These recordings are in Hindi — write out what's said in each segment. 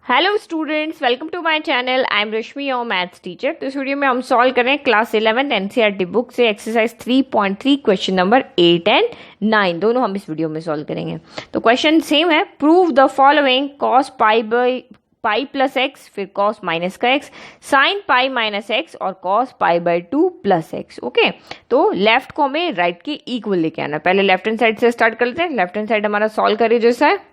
Hello students, welcome to my channel. I am Rashmi, your maths teacher. तो इस वीडियो में हम सॉल्व कर रहे हैं क्लास 11 एनसीईआरटी बुक से एक्सरसाइज 3.3 क्वेश्चन नंबर 8 एंड 9 दोनों हम इस वीडियो में सॉल्व करेंगे। तो क्वेश्चन सेम है, prove the following cos pi plus x, फिर कॉस माइनस का x, sine pi minus x और cos pi by 2 plus x. Okay, तो लेफ्ट को हमें राइट के इक्वल लेके आना। पहले लेफ्ट हैंड साइड से स्टार्ट कर लेते हैं। लेफ्ट हैंड साइड हमारा सॉल्व करिए जैसा है।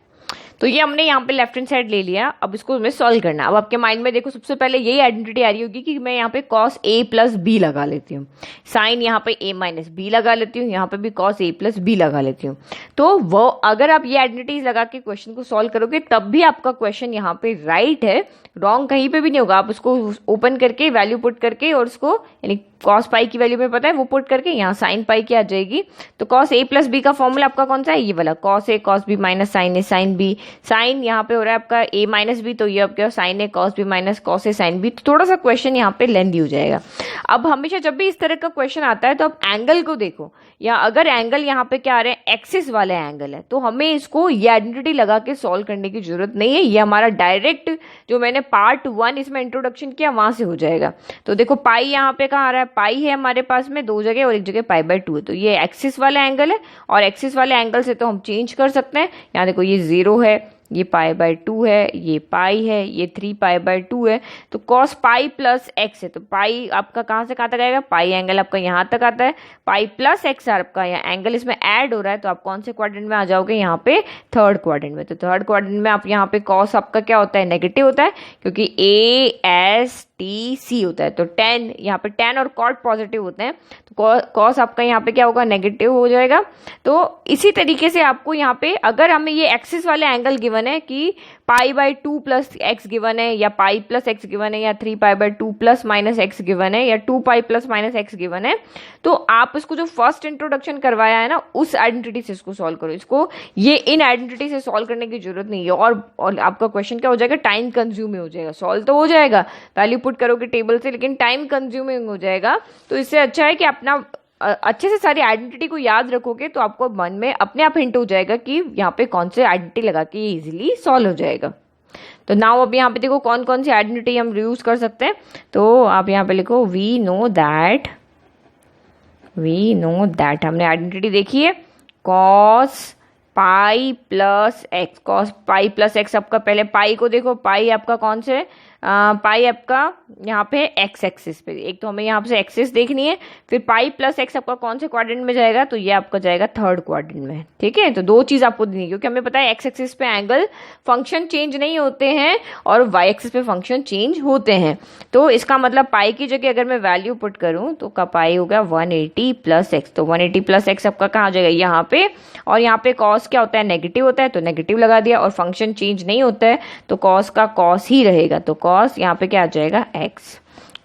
तो ये हमने यहाँ पे लेफ्ट हैंड साइड ले लिया, अब इसको हमें सॉल्व करना। अब आपके माइंड में देखो, सबसे पहले यही आइडेंटिटी आ रही होगी कि मैं यहाँ पे कॉस ए प्लस बी लगा लेती हूँ, साइन यहाँ पे ए माइनस बी लगा लेती हूँ, यहाँ पे भी कॉस ए प्लस बी लगा लेती हूँ। तो वो अगर आप ये आइडेंटिटीज लगा के क्वेश्चन को सॉल्व करोगे तब भी आपका क्वेश्चन यहाँ पे राइट है, रॉन्ग कहीं पे भी नहीं होगा। आप उसको ओपन करके वैल्यू पुट करके और उसको यानी कॉस पाई की वैल्यू में पता है वो पुट करके यहाँ साइन पाई की आ जाएगी। तो कॉस ए प्लस बी का फॉर्मूला आपका कौन सा है? ये वाला, cos A cos B minus sign A sine B. Sign यहाँ पे हो रहा है आपका ए माइनस बी, तो ये आपका sign A cos B minus cos A sine B. तो थोड़ा सा क्वेश्चन यहाँ पे लेंथी हो जाएगा। अब हमेशा जब भी इस तरह का क्वेश्चन आता है तो आप एंगल को देखो, या अगर एंगल यहाँ पे क्या आ रहे हैं, एक्सिस वाले एंगल है, तो हमें इसको ये आइडेंटिटी लगा के सॉल्व करने की जरूरत नहीं है। ये हमारा डायरेक्ट जो मैंने पार्ट 1 इसमें इंट्रोडक्शन किया वहां से हो जाएगा। तो देखो पाई यहाँ पे कहाँ आ रहा है, पाई है हमारे पास में दो जगह और एक जगह पाई बाय 2 है। तो ये एक्सिस वाला एंगल है और एक्सिस वाले एंगल से तो हम चेंज कर सकते हैं। यहाँ देखो ये 0 है, ये पाई बाय 2 है, ये पाई है, ये 3 पाई बाय 2 है। तो कॉस पाई प्लस एक्स है, तो पाई आपका कहाँ से कहाँ तक आएगा, पाई एंगल आपका यहाँ तक आता है, पाई प्लस एक्स आपका यहाँ एंगल इसमें ऐड हो रहा है। तो आप कौन से क्वाड्रेंट में आ जाओगे, यहाँ पे थर्ड क्वाड्रेंट में। तो थर्ड क्वाड्रेंट में आप यहाँ पे कॉस आपका क्या होता है, नेगेटिव होता है, क्योंकि ए एस टी सी होता है। तो टेन यहाँ पे टेन और कॉट पॉजिटिव होते हैं, तो कॉस आपका यहाँ पे क्या होगा, नेगेटिव हो जाएगा। तो इसी तरीके से आपको यहाँ पे अगर हमें ये एक्सिस वाले एंगल गिवन है कि pi by 2 plus x given है, या पाई प्लस एक्स गिवन है, या 3 pi by 2 plus minus x given है, या 2 pi plus minus x given है, तो आप इसको जो फर्स्ट इंट्रोडक्शन करवाया है ना, उस आइडेंटिटी से इसको सॉल्व करो। इसको ये इन आइडेंटिटी से सॉल्व करने की जरूरत नहीं है, और आपका क्वेश्चन क्या हो जाएगा, टाइम कंज्यूमिंग हो जाएगा। सॉल्व तो हो जाएगा, वैल्यू पुट करोगे टेबल से, लेकिन टाइम कंज्यूमिंग हो जाएगा। तो इससे अच्छा है कि अपना अच्छे से सारी आइडेंटिटी को याद रखोगे तो आपको मन में अपने आप हिंट हो जाएगा कि यहाँ पे कौन से आइडेंटिटी लगा के ये इजीली सॉल्व हो जाएगा। तो नाउ अब यहाँ पे देखो कौन कौन सी आइडेंटिटी हम यूज कर सकते हैं। तो आप यहाँ पे लिखो वी नो दैट हमने आइडेंटिटी देखी है, cos pi plus x. Cos pi plus x आपका, पहले पाई को देखो, पाई आपका कौन से पाई आपका यहाँ पे एक्स एक्सिस पे, एक तो हमें यहाँ से एक्सिस देखनी है। फिर पाई प्लस एक्स आपका कौन से क्वाड्रेंट में जाएगा, तो ये आपका जाएगा थर्ड क्वाड्रेंट में। ठीक है, तो दो चीज आपको देनी है, क्योंकि हमें पता है एक्स एक्सिस पे एंगल फंक्शन चेंज नहीं होते हैं और वाई एक्सिस पे फंक्शन चेंज होते हैं। तो इसका मतलब पाई की जगह अगर मैं वैल्यू पुट करूँ तो का पाई होगा 180 प्लस एक्स। तो 180 प्लस एक्स आपका कहाँ जाएगा, यहाँ पे, और यहाँ पे कॉस क्या होता है, नेगेटिव होता है, तो नेगेटिव लगा दिया, और फंक्शन चेंज नहीं होता है तो कॉस का कॉस ही रहेगा। तो कॉस यहाँ पे क्या आ जाएगा, एक्स।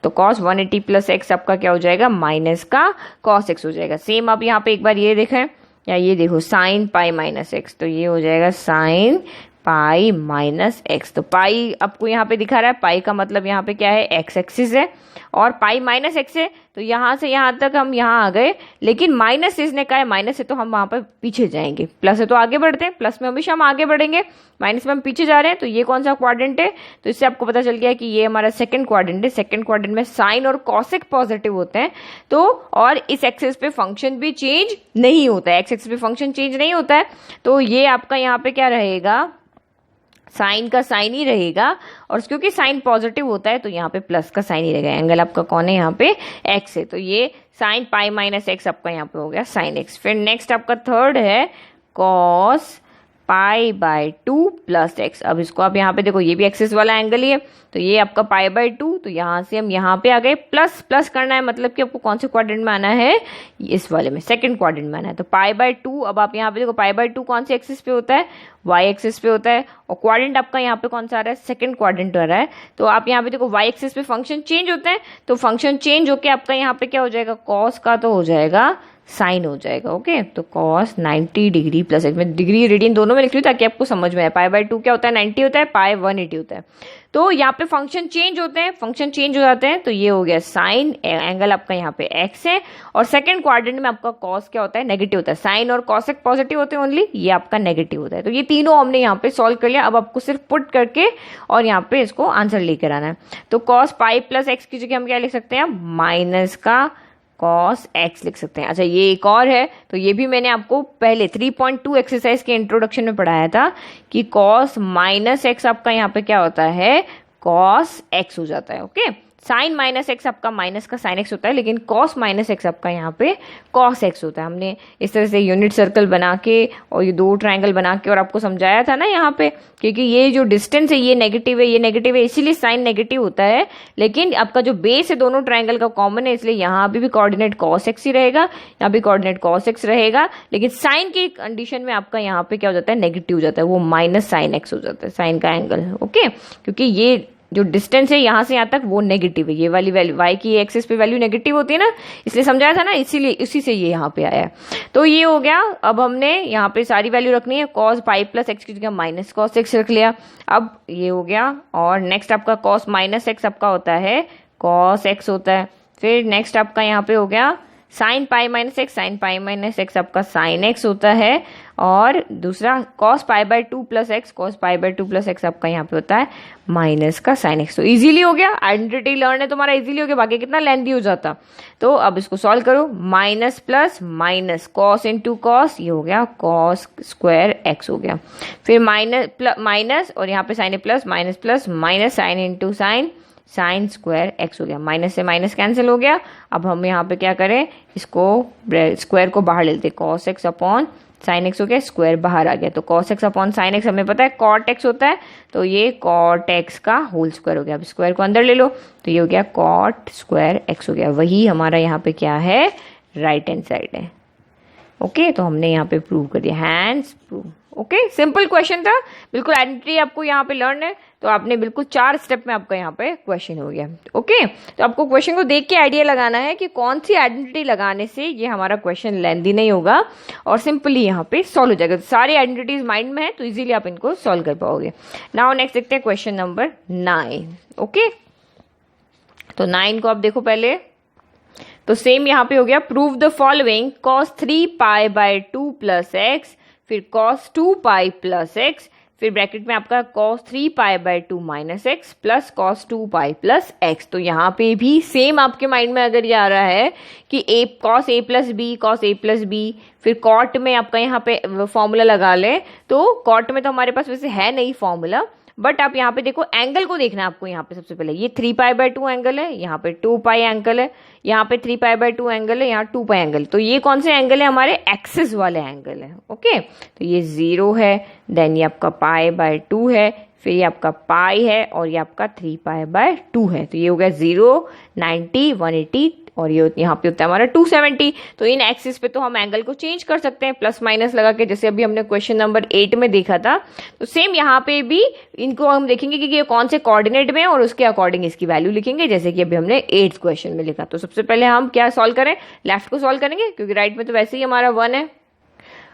तो कॉस 180 प्लस एक्स आपका क्या हो जाएगा, माइनस का कॉस एक्स हो जाएगा। सेम आप यहाँ पे एक बार ये देखें, या ये देखो साइन पाई माइनस एक्स, तो ये हो जाएगा साइन पाई माइनस एक्स। तो पाई आपको यहाँ पे दिखा रहा है, पाई का मतलब यहाँ पे क्या है, एक्स एक्सिस है, और पाई माइनस एक्स है, तो यहाँ से यहाँ तक हम यहाँ आ गए, लेकिन माइनस इसने कहा है माइनस है तो हम वहाँ पर पीछे जाएंगे, प्लस है तो आगे बढ़ते हैं, प्लस में हमेशा हम आगे बढ़ेंगे, माइनस में हम पीछे जा रहे हैं। तो ये कौन सा क्वाड्रेंट है, तो इससे आपको पता चल गया कि ये हमारा सेकंड क्वाड्रेंट है। सेकंड क्वाड्रेंट में साइन और कॉसेक पॉजिटिव होते हैं, तो और इस एक्सिस पे फंक्शन भी चेंज नहीं होता है, एक्स एक्सिस पे फंक्शन चेंज नहीं होता है। तो ये आपका यहाँ पे क्या रहेगा, साइन का साइन ही रहेगा, और क्योंकि साइन पॉजिटिव होता है तो यहाँ पे प्लस का साइन ही रहेगा। एंगल आपका कौन है, यहाँ पे एक्स है, तो ये साइन पाई माइनस एक्स आपका यहाँ पे हो गया साइन एक्स। फिर नेक्स्ट आपका थर्ड है cos pi by 2 plus x. अब इसको आप यहाँ पे देखो, ये भी एक्सिस वाला एंगल ही है, तो ये आपका पाई बाय 2, तो यहाँ से हम यहाँ पे आ गए, प्लस प्लस करना है, मतलब कि आपको कौन से क्वाड्रेंट में आना है, इस वाले में, सेकंड क्वाड्रेंट में आना है। तो पाई बाय 2, अब आप यहाँ पे देखो पाई बाय 2 कौन से एक्सिस पे होता है, वाई एक्सिस पे होता है, और क्वाड्रेंट आपका यहाँ पे कौन सा आ रहा है, सेकंड क्वाड्रेंट आ रहा है। तो आप यहाँ पे देखो वाई एक्सिस पे फंक्शन चेंज होता है, तो फंक्शन चेंज होके आपका यहाँ पे क्या हो जाएगा, कॉस का तो हो जाएगा साइन हो जाएगा। ओके, तो cos 90 डिग्री प्लस x, मैं डिग्री रेडियन दोनों में लिख रही हूँ ताकि आपको समझ में आए। पाई बाय 2 क्या होता है, 90 होता है, पाई 180 होता है। तो यहाँ पे फंक्शन चेंज होते हैं, फंक्शन चेंज हो जाते हैं, तो ये हो गया साइन, एंगल आपका यहाँ पे x है, और सेकंड क्वाड्रेंट में आपका cos क्या होता है, नेगेटिव होता है। साइन और cosec पॉजिटिव होते हैं ओनली, ये आपका नेगेटिव होता है। तो ये तीनों हमने यहाँ पे सॉल्व कर लिया। अब आपको सिर्फ पुट करके और यहाँ पे इसको आंसर लेकर आना है। तो cos पाई प्लस एक्स की जगह हम क्या लिख सकते हैं, माइनस का cos x लिख सकते हैं। अच्छा, ये एक और है, तो ये भी मैंने आपको पहले 3.2 एक्सरसाइज के इंट्रोडक्शन में पढ़ाया था कि cos माइनस एक्स आपका यहाँ पे क्या होता है, cos x हो जाता है। ओके, साइन माइनस एक्स आपका माइनस का साइन एक्स होता है, लेकिन cos माइनस एक्स आपका यहाँ पे cos x होता है। हमने इस तरह से यूनिट सर्कल बना के और ये दो ट्रायंगल बना के और आपको समझाया था ना यहाँ पे, क्योंकि ये जो डिस्टेंस है ये नेगेटिव है, ये नेगेटिव है, इसीलिए साइन नेगेटिव होता है। लेकिन आपका जो बेस है दोनों ट्रायंगल का कॉमन है, इसलिए यहाँ भी कोऑर्डिनेट cos x ही रहेगा, यहाँ भी कोऑर्डिनेट cos x रहेगा। लेकिन साइन की कंडीशन में आपका यहाँ पे क्या हो जाता है, नेगेटिव हो जाता है, वो माइनस साइन x हो जाता है, साइन का एंगल। ओके, क्योंकि ये जो डिस्टेंस है यहाँ से यहाँ तक वो नेगेटिव है, ये वाली वैल्यू y की एक्सिस पे वैल्यू नेगेटिव होती है ना, इसलिए समझाया था ना, इसीलिए इसी से ये यहाँ पे आया है। तो ये हो गया। अब हमने यहाँ पे सारी वैल्यू रखनी है, cos पाई प्लस एक्स की जगह माइनस cos x रख लिया। अब ये हो गया, और नेक्स्ट आपका cos माइनस एक्स आपका होता है cos x होता है। फिर नेक्स्ट आपका यहाँ पे हो गया sign pi minus x, sine pi minus x आपका साइन एक्स होता है। और दूसरा cos pi by 2 plus x, cos pi by 2 plus x आपका यहाँ पे होता है माइनस का साइन एक्स। तो इजीली हो गया, आइडेंटिटी लर्न है तुम्हारा, इजीली हो गया, बाकी कितना लेंथी हो जाता। तो अब इसको सॉल्व करो, minus plus minus cos into cos, ये हो गया cos स्क्वायर एक्स हो गया। फिर माइनस और यहाँ पे sine plus minus sine into sine, sine square x हो गया। माइनस से माइनस कैंसिल हो गया। अब हम यहाँ पे क्या करें, इसको स्क्वायर को बाहर लेते, cos x upon sine x हो गया, स्क्वायर बाहर आ गया। तो cos x upon sine x हमें पता है cot x होता है, तो ये cot x का होल स्क्वायर हो गया। अब स्क्वायर को अंदर ले लो, तो ये हो गया cot स्क्वायर x हो गया। वही हमारा यहाँ पे क्या है, राइट हैंड साइड है। ओके, तो हमने यहाँ पे प्रूव कर दिया, hands prove. Okay, simple question था, बिल्कुल आइडेंटिटी आपको यहाँ पे लर्न है, तो आपने बिल्कुल 4 स्टेप में आपका यहाँ पे क्वेश्चन हो गया। ओके, तो आपको क्वेश्चन को देख के आइडिया लगाना है कि कौन सी आइडेंटिटी लगाने से ये हमारा क्वेश्चन लेंथी नहीं होगा और सिंपली यहाँ पे सॉल्व हो जाएगा। तो सारी आइडेंटिटीज माइंड में है, तो इजीली आप इनको सॉल्व कर पाओगे। नाउ नेक्स्ट देखते हैं क्वेश्चन नंबर 9। ओके, तो 9 को आप देखो पहले, तो सेम यहाँ पे हो गया, prove the following, cos 3 pi by 2 plus x, फिर cos 2 पाई प्लस एक्स, फिर ब्रैकेट में आपका cos 3 pi by 2 minus x plus cos 2 pi plus x. तो यहाँ पे भी सेम आपके माइंड में अगर ये आ रहा है कि cos a plus B, cos a plus B, फिर cot में आपका यहाँ पे फॉर्मूला लगा ले, तो cot में तो हमारे पास वैसे है नहीं फॉर्मूला, बट आप यहाँ पे देखो एंगल को देखना है आपको। यहाँ पे सबसे पहले ये 3 पाई बाय 2 एंगल है, यहाँ पे 2 पाई एंगल है, यहाँ पे 3 पाई बाय 2 एंगल है, यहाँ 2 पाई एंगल। तो ये कौन से एंगल है, हमारे एक्सिस वाले एंगल है। ओके, तो ये 0 है, देन ये आपका पाई बाय 2 है, फिर ये आपका पाई है, और ये आपका 3 पाई बाय 2 है। तो ये हो गया 0, 90, 180, और ये यहाँ पे होता है हमारा 270। तो इन एक्सिस पे तो हम एंगल को चेंज कर सकते हैं प्लस माइनस लगा के, जैसे अभी हमने क्वेश्चन नंबर 8 में देखा था। तो सेम यहाँ पे भी इनको हम देखेंगे कि ये कौन से कोऑर्डिनेट में है और उसके अकॉर्डिंग इसकी वैल्यू लिखेंगे, जैसे कि अभी हमने 8th क्वेश्चन में लिखा। तो सबसे पहले हम क्या सॉल्व करें, लेफ्ट को सॉल्व करेंगे, क्योंकि राइट में तो वैसे ही हमारा 1 है।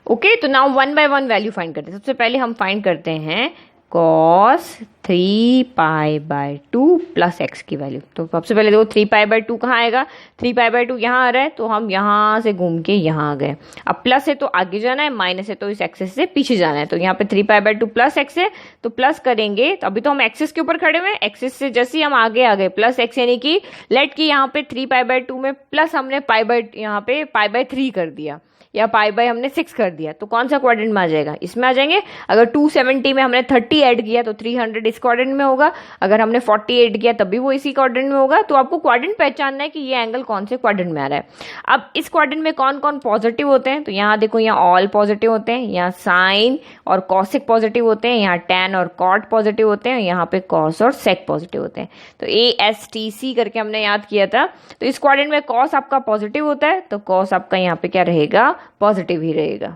ओके, तो नाउ 1 बाय 1 वैल्यू फाइंड करते हैं। सबसे पहले हम फाइंड करते हैं cos 3 pi by 2 plus x की वैल्यू। तो सबसे पहले देखो 3 पाई बाय 2 कहाँ आएगा, 3 पाई बाय 2 यहाँ आ रहा है, तो हम यहाँ से घूम के यहाँ आ गए। अब प्लस है तो आगे जाना है, माइनस है तो इस एक्सेस से पीछे जाना है। तो यहाँ पे 3 पाई बाय 2 प्लस एक्स है, तो प्लस करेंगे। तो अभी तो हम एक्सेस के ऊपर खड़े हुए हैं, एक्सेस से जैसे ही हम आगे आ गए प्लस एक्स, यानी कि लेट की यहाँ पे 3 पाई बाय 2 में प्लस हमने पाई बाय यहाँ पे पाई बाय 3 कर दिया, या पाई बाय हमने 6 कर दिया। तो कौन सा क्वाड्रेंट में आ जाएगा, इसमें आ जाएंगे। अगर 270 में हमने 30 ऐड किया तो 300 इस क्वाड्रेंट में होगा, अगर हमने 40 ऐड किया तब भी वो इसी क्वाड्रेंट में होगा। तो आपको क्वाड्रेंट पहचानना है कि ये एंगल कौन से क्वाड्रेंट में आ रहा है। अब इस क्वाड्रेंट में कौन कौन पॉजिटिव होते हैं, तो यहाँ देखो, यहाँ ऑल पॉजिटिव होते हैं, यहाँ साइन और कॉसिक पॉजिटिव होते हैं, यहाँ टैन और कॉट पॉजिटिव होते हैं, यहाँ पे कॉस और सेक पॉजिटिव होते हैं। तो ASTC करके हमने याद किया था। तो इस क्वाड्रेंट में कॉस आपका पॉजिटिव होता है, तो कॉस आपका यहाँ पे क्या रहेगा, पॉजिटिव ही रहेगा।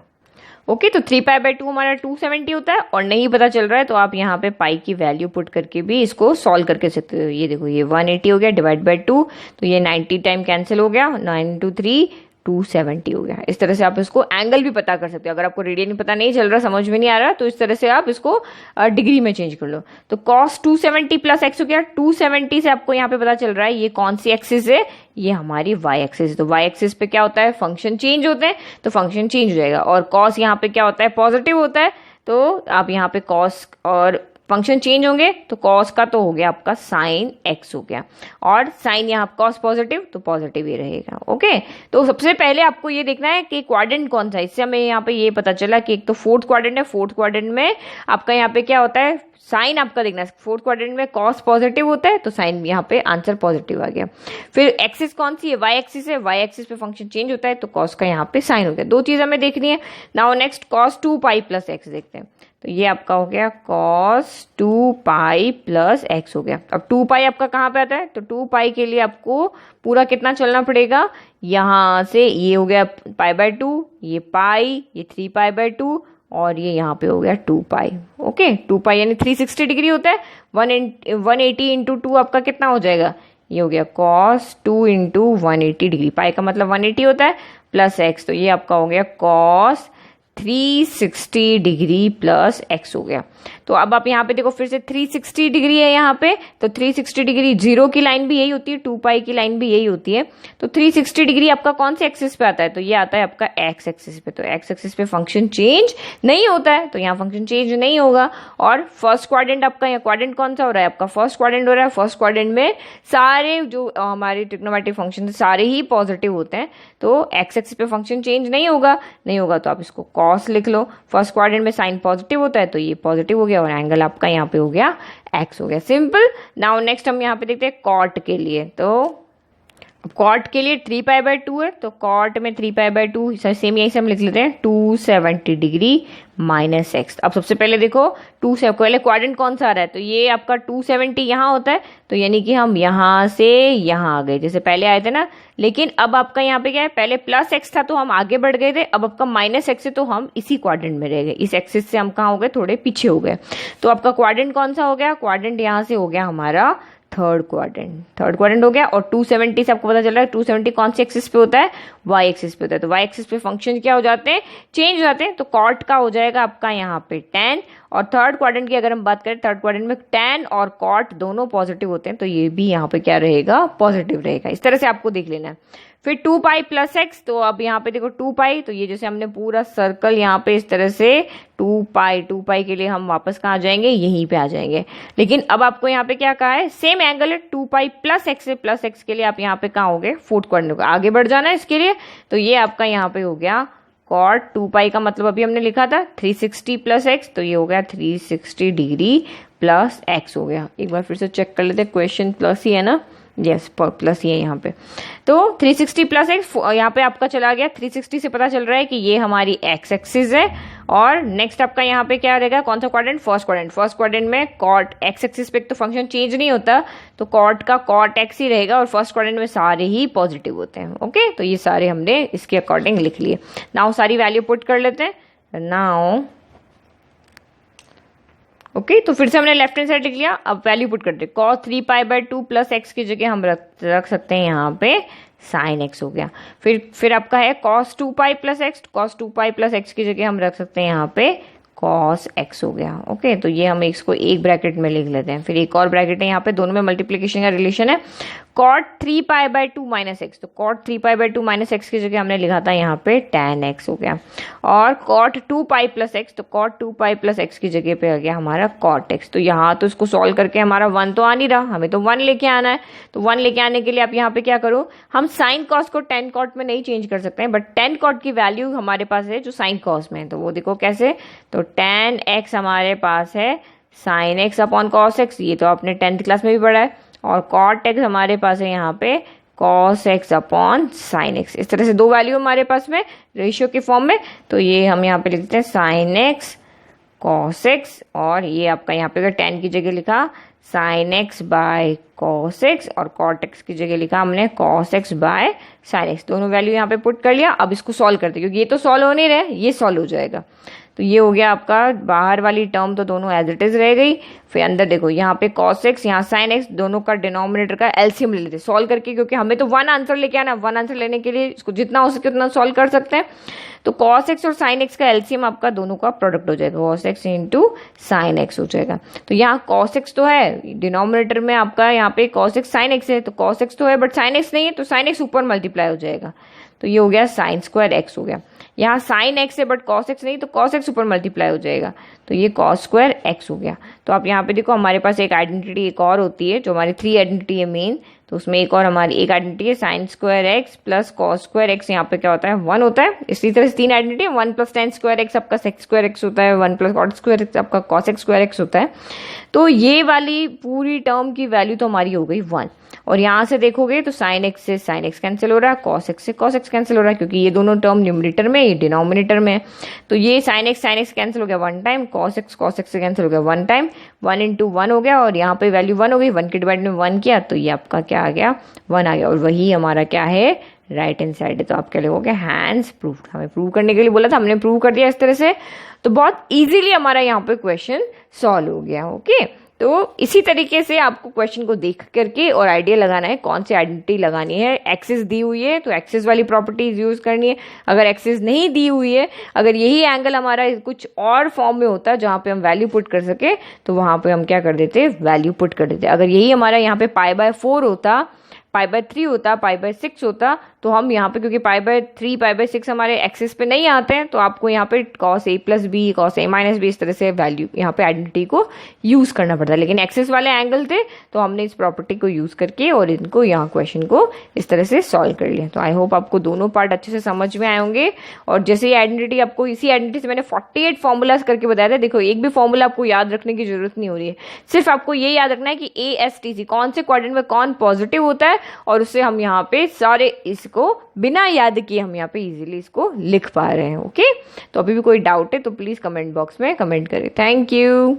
ओके, तो 3 पाई बाय 2 हमारा 270 होता है, और नहीं पता चल रहा है तो आप यहाँ पे पाई की वैल्यू पुट करके भी इसको सॉल्व करके सकते हो। ये देखो, ये 180 हो गया डिवाइड बाय 2, तो ये 90 टाइम कैंसिल हो गया, 9 × 3 270 हो गया। इस तरह से आप इसको एंगल भी पता कर सकते हो। अगर आपको रेडियन पता नहीं चल रहा, समझ में नहीं आ रहा, तो इस तरह से आप इसको डिग्री में चेंज कर लो। तो cos 270 प्लस एक्स हो गया। 270 से आपको यहाँ पे पता चल रहा है ये कौन सी एक्सिस है, ये हमारी y एक्सिस है। तो y एक्सिस पे क्या होता है, फंक्शन चेंज होते हैं, तो फंक्शन चेंज हो जाएगा। और cos यहाँ पे क्या होता है, पॉजिटिव होता है, तो आप यहाँ पे cos और फंक्शन चेंज होंगे, तो cos का तो हो गया आपका sin x हो गया, और sin यहाँ cos पॉजिटिव, तो पॉजिटिव ही रहेगा। ओके, तो सबसे पहले आपको ये देखना है कि क्वाड्रेंट कौन सा है। इससे हमें यहाँ पे ये पता चला कि एक तो फोर्थ क्वाड्रेंट है, फोर्थ क्वाड्रेंट में आपका यहाँ पे क्या होता है, साइन आपका देखना है। फोर्थ क्वाड्रेंट में cos पॉजिटिव होता है, तो साइन यहाँ पे आंसर पॉजिटिव आ गया। फिर एक्सिस कौन सी है, y एक्सिस है, y एक्सिस पे फंक्शन चेंज होता है, तो cos का यहाँ पे साइन हो गया। दो चीज हमें देखनी है। नाउ नेक्स्ट cos 2 पाई प्लस एक्स देखते हैं। तो ये आपका हो गया cos 2 पाई प्लस एक्स हो गया। अब 2 पाई आपका कहाँ पे आता है, तो 2 पाई के लिए आपको पूरा कितना चलना पड़ेगा, यहाँ से ये हो गया π/2, ये पाई, ये 3 π/2, और ये यहाँ पे हो गया 2 पाई। ओके, 2 पाई यानी 360 डिग्री होता है। 180 इंटू 2 आपका कितना हो जाएगा, ये हो गया cos 2 इंटू 180 डिग्री। पाई का मतलब 180 होता है, प्लस एक्स, तो ये आपका हो गया cos 360 डिग्री प्लस एक्स हो गया। तो अब आप यहाँ पे देखो, फिर से 360 डिग्री है यहाँ पे, तो 360 डिग्री, जीरो की लाइन भी यही होती है, 2 पाई की लाइन भी यही होती है। तो 360 डिग्री आपका कौन से एक्सिस पे आता है, तो ये आता है आपका एक्स एक्सिस पे। तो एक्स एक्सिस पे फंक्शन चेंज नहीं होता है, तो यहाँ फंक्शन चेंज नहीं होगा। और फर्स्ट क्वाड्रेंट आपका, यहाँ क्वाड्रेंट कौन सा हो रहा है, आपका फर्स्ट क्वाड्रेंट हो रहा है। फर्स्ट क्वाड्रेंट में सारे जो हमारे ट्रिग्नोमेट्रिक फंक्शन सारे ही पॉजिटिव होते हैं, तो एक्स एक्सिस पे फंक्शन चेंज नहीं होगा, तो आप इसको cos लिख लो। फर्स्ट क्वाड्रेंट में साइन पॉजिटिव होता है, तो ये पॉजिटिव हो गया, और एंगल आपका यहाँ पे हो गया x हो गया। सिंपल। नाउ नेक्स्ट हम यहाँ पे देखते हैं कॉट के लिए। तो कॉट के लिए 3 π/2 है, तो कॉट में 3 π/2 सेम यही से हम लिख लेते हैं 270 डिग्री माइनस एक्स। अब सबसे पहले देखो, पहले क्वाड्रेंट कौन सा आ रहा है, तो ये आपका 270 यहाँ होता है, तो यानी कि हम यहाँ से यहाँ आ गए, जैसे पहले आए थे ना। लेकिन अब आपका यहाँ पे क्या है, पहले प्लस एक्स था तो हम आगे बढ़ गए थे, अब आपका माइनस एक्स है तो हम इसी क्वाड्रेंट में रह गए। इस एक्सिस से हम कहाँ हो गए, थोड़े पीछे हो गए। तो आपका क्वाड्रेंट कौन सा हो गया, क्वाड्रेंट यहाँ से हो गया हमारा थर्ड क्वाड्रेंट हो गया। और 270 से आपको पता चल रहा है 270 कौन सी एक्सिस पे होता है, y एक्सिस पे होता है। तो y एक्सिस पे फंक्शन क्या हो जाते हैं, चेंज हो जाते हैं। तो कॉट का हो जाएगा आपका यहाँ पे tan। और थर्ड क्वाड्रेंट की अगर हम बात करें, थर्ड क्वाड्रेंट में tan और कॉट दोनों पॉजिटिव होते हैं, तो ये भी यहाँ पे क्या रहेगा, पॉजिटिव रहेगा। इस तरह से आपको देख लेना है। फिर 2 पाई प्लस एक्स, तो अब यहाँ पे देखो 2 पाई, तो ये जैसे हमने पूरा सर्कल यहाँ पे इस तरह से 2 पाई के लिए हम वापस कहाँ आ जाएंगे, यहीं पे आ जाएंगे। लेकिन अब आपको यहाँ पे क्या कहा है, सेम एंगल है 2 पाई प्लस एक्स है, प्लस एक्स के लिए आप यहाँ पे कहाँ हो गए, फोर्थ क्वाड्रेंट को आगे बढ़ जाना है इसके लिए। तो ये आपका यहाँ पे हो गया कॉट 2 पाई का मतलब अभी हमने लिखा था 360 प्लस एक्स, तो ये हो गया 360 डिग्री प्लस एक्स हो गया। एक बार फिर से चेक कर लेते हैं, क्वेश्चन प्लस ही है ना, यस प्लस ही है यहाँ पे। तो 360 प्लस एक्स यहाँ पे आपका चला गया, 360 से पता चल रहा है कि ये हमारी एक्स एक्सिस है। और नेक्स्ट आपका यहाँ पे क्या रहेगा, कौन सा क्वाड्रेंट, फर्स्ट क्वाड्रेंट में कॉट एक्स एक्सिस पे तो फंक्शन चेंज नहीं होता, तो कॉट का कॉट एक्स ही रहेगा, और फर्स्ट क्वाड्रेंट में सारे ही पॉजिटिव होते हैं। ओके, तो ये सारे हमने इसके अकॉर्डिंग लिख लिए। नाउ सारी वैल्यू पुट कर लेते हैं। नाउ ओके, तो फिर से हमने लेफ्ट हैंड साइड लिख लिया। अब वैल्यू पुट करते हैं, cos 3 π/2 प्लस एक्स की जगह हम रख सकते हैं यहाँ पे sin x हो गया। फिर आपका है cos 2 पाई प्लस एक्स, cos 2 पाई प्लस एक्स की जगह हम रख सकते हैं यहाँ पे cos x हो गया। ओके, तो ये हम x को एक ब्रैकेट में लिख लेते हैं। फिर एक और ब्रैकेट है यहाँ पे, दोनों में मल्टीप्लीकेशन का रिलेशन है। cot 3 π/2 माइनस एक्स, तो cot 3 π/2 माइनस एक्स की जगह हमने लिखा था यहाँ पे tan x हो गया। और cot 2 पाई प्लस एक्स, तो cot 2 पाई प्लस एक्स की जगह पे आ गया हमारा cot x। तो यहाँ तो इसको सॉल्व करके हमारा 1 तो आ नहीं रहा, हमें तो 1 लेके आना है। तो 1 लेके आने के लिए आप यहाँ पे क्या करो, हम साइन कॉस को tan cot में नहीं चेंज कर सकते हैं, बट tan cot की वैल्यू हमारे पास है जो साइन कॉस में है, तो वो देखो कैसे। तो tan x हमारे पास है sin x upon cos x, ये तो आपने 10th क्लास में भी पढ़ा है। और cot x हमारे पास है यहाँ पे cos x upon sin x। इस तरह से दो वैल्यू हमारे पास में रेशियो के फॉर्म में, तो ये हम यहाँ पे लिखते हैं sin x cos x, और ये आपका यहाँ पे 10 की जगह लिखा sin x by cos x, और cot x की जगह लिखा हमने cos x by sin x। दोनों वैल्यू यहाँ पे पुट कर लिया। अब इसको सॉल्व करते हैं, क्योंकि ये तो सॉल्व हो नहीं रहे, ये सॉल्व हो जाएगा। तो ये हो गया आपका, बाहर वाली टर्म तो दोनों एज इट इज रह गई। फिर अंदर देखो, यहाँ पे cos x, यहाँ sin x, दोनों का डिनोमिनेटर का एलसीएम ले लेते सॉल्व करके, क्योंकि हमें तो वन आंसर लेके आना, वन आंसर लेने के लिए इसको जितना हो सके उतना सॉल्व कर सकते हैं। तो cos x और sin x का एलसीएम आपका दोनों का प्रोडक्ट हो जाएगा, cos x into sin x हो जाएगा। तो यहाँ cos x तो है डिनोमिनेटर में आपका, यहाँ पे cos x sin x है, तो cos x तो है बट sin x नहीं है, तो sin x ऊपर मल्टीप्लाई हो जाएगा। तो ये हो गया साइन स्क्वायर एक्स हो गया। यहाँ साइन एक्स है बट कॉस एक्स नहीं, तो कॉस एक्स ऊपर मल्टीप्लाई हो जाएगा, तो ये कॉस स्क्वायर एक्स हो गया। तो आप यहाँ पे देखो, हमारे पास एक आइडेंटिटी एक और होती है, जो हमारी 3 आइडेंटिटी है मेन, तो उसमें एक और हमारी एक आइडेंटिटी है sign square x plus cos square x. यहाँ पे क्या होता है 1 होता है। इसी तरह से 3 आइडेंटिटी है, 1 प्लस टेन स्क्वायर एक्स आपका सेक्स स्क्वायर एक्स होता है, 1 प्लस कॉट स्क्वायर एक्स आपका कॉस एक्स स्क्वायर एक्स होता है। तो ये वाली पूरी टर्म की वैल्यू तो हमारी हो गई 1। और यहाँ से देखोगे तो साइन एक्स से साइन एक्स कैंसिल हो रहा है, कॉस एक्स से कॉस एक्स कैंसिल हो रहा है, क्योंकि ये दोनों टर्म न्यूमरेटर में, ये डिनोमिनेटर में है। तो ये साइन एक्स कैंसिल हो गया 1 टाइम, कॉस एक्स से कैंसिल हो गया 1 टाइम, 1 इंटू 1 हो गया, और यहाँ पे वैल्यू 1 हो गई, 1 के डिवाइड में 1 किया तो ये आपका क्या आ गया 1 आ गया। और वही हमारा क्या है राइट हैंड साइड है। तो आप क्या लिखोगे हैंड्स प्रूव्ड। हमें प्रूव करने के लिए बोला था, हमने प्रूव कर दिया इस तरह से। तो बहुत इजीली हमारा यहाँ पे क्वेश्चन सॉल्व हो गया। ओके, तो इसी तरीके से आपको क्वेश्चन को देख करके और आइडिया लगाना है कौन सी आइडेंटिटी लगानी है। एक्सिस दी हुई है तो एक्सिस वाली प्रॉपर्टीज यूज करनी है। अगर एक्सिस नहीं दी हुई है, अगर यही एंगल हमारा कुछ और फॉर्म में होता जहाँ पे हम वैल्यू पुट कर सके, तो वहां पे हम क्या कर देते वैल्यू पुट कर देते। अगर यही हमारा यहाँ पे π/4 होता, π/3 होता, π/6 होता, तो हम यहाँ पे क्योंकि π/3 π/6 हमारे एक्सिस पे नहीं आते हैं, तो आपको यहाँ पे cos a plus B cos a minus b इस तरह से वैल्यू यहाँ पे आइडेंटिटी को यूज करना पड़ता है। लेकिन एक्सिस वाले एंगल थे तो हमने इस प्रॉपर्टी को यूज करके और इनको यहाँ क्वेश्चन को इस तरह से सॉल्व कर लिया। तो आई होप आपको दोनों पार्ट अच्छे से समझ में आए होंगे। और जैसे ये आइडेंटिटी आपको, इसी आइडेंटिटी से मैंने 48 फॉर्मूलाज करके बताया था। देखो, एक भी फॉर्मूला आपको याद रखने की जरूरत नहीं हो रही है, सिर्फ आपको ये याद रखना है कि ASTC कौन से क्वाड्रेंट में कौन पॉजिटिव होता है, और उससे हम यहाँ पे सारे इसको बिना याद किए हम यहाँ पे इजीली इसको लिख पा रहे हैं। ओके, तो अभी भी कोई डाउट है तो प्लीज कमेंट बॉक्स में कमेंट करें। Thank you.